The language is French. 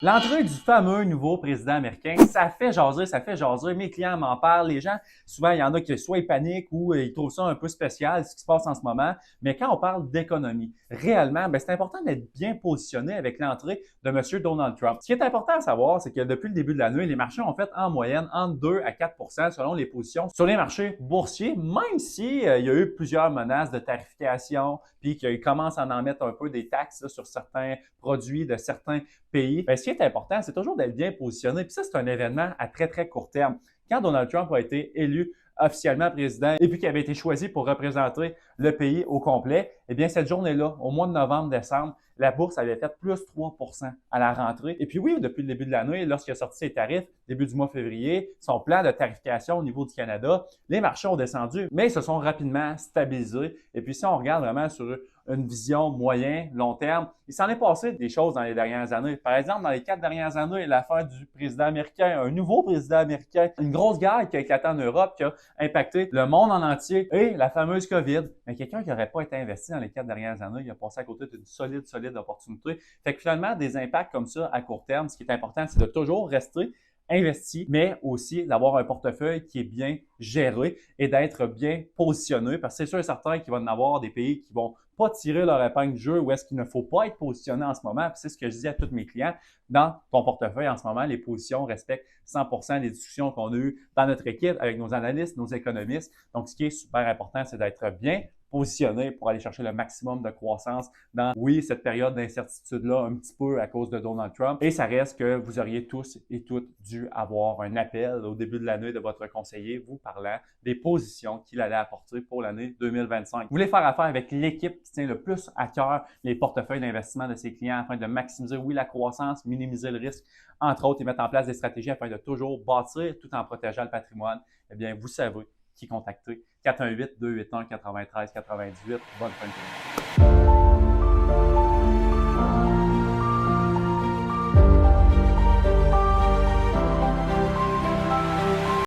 L'entrée du fameux nouveau président américain, ça fait jaser, ça fait jaser. Mes clients m'en parlent. Les gens, souvent, il y en a qui soit ils paniquent ou ils trouvent ça un peu spécial, ce qui se passe en ce moment. Mais quand on parle d'économie, réellement, c'est important d'être bien positionné avec l'entrée de M. Donald Trump. Ce qui est important à savoir, c'est que depuis le début de l'année, les marchés ont fait en moyenne entre 2 à 4 selon les positions sur les marchés boursiers, même si il y a eu plusieurs menaces de tarification, puis qu'ils commencent à en mettre un peu des taxes là, sur certains produits de certains pays. Ce qui est important, c'est toujours d'être bien positionné. Puis ça, c'est un événement à très, très court terme. Quand Donald Trump a été élu officiellement président et puis qu'il avait été choisi pour représenter le pays au complet, eh bien, cette journée-là, au mois de novembre-décembre, la bourse avait fait plus 3 à la rentrée. Et puis oui, depuis le début de l'année, lorsqu'il a sorti ses tarifs, début du mois février, son plan de tarification au niveau du Canada, les marchés ont descendu, mais ils se sont rapidement stabilisés. Et puis si on regarde vraiment sur une vision moyen, long terme, il s'en est passé des choses dans les dernières années. Par exemple, dans les 4 dernières années, l'affaire du président américain, un nouveau président américain, une grosse guerre qui a éclaté en Europe, qui a impacté le monde en entier et la fameuse COVID. Mais quelqu'un qui n'aurait pas été investi dans les 4 dernières années, il a passé à côté d'une solide opportunité. Fait que finalement, des impacts comme ça à court terme, ce qui est important, c'est de toujours rester investi, mais aussi d'avoir un portefeuille qui est bien géré et d'être bien positionné, parce que c'est sûr et certain qu'il va y en avoir des pays qui vont pas tirer leur épingle du jeu ou est-ce qu'il ne faut pas être positionné en ce moment. Puis c'est ce que je dis à tous mes clients. Dans ton portefeuille en ce moment, les positions respectent 100% des discussions qu'on a eues dans notre équipe avec nos analystes, nos économistes. Donc, ce qui est super important, c'est d'être bien positionné pour aller chercher le maximum de croissance dans, oui, cette période d'incertitude-là, un petit peu à cause de Donald Trump. Et ça reste que vous auriez tous et toutes dû avoir un appel au début de l'année de votre conseiller vous parlant des positions qu'il allait apporter pour l'année 2025. Vous voulez faire affaire avec l'équipe qui tient le plus à cœur les portefeuilles d'investissement de ses clients afin de maximiser, oui, la croissance, minimiser le risque, entre autres, et mettre en place des stratégies afin de toujours bâtir tout en protégeant le patrimoine. Eh bien, vous savez qui contacter. 418-281-93-98. Bonne fin de journée.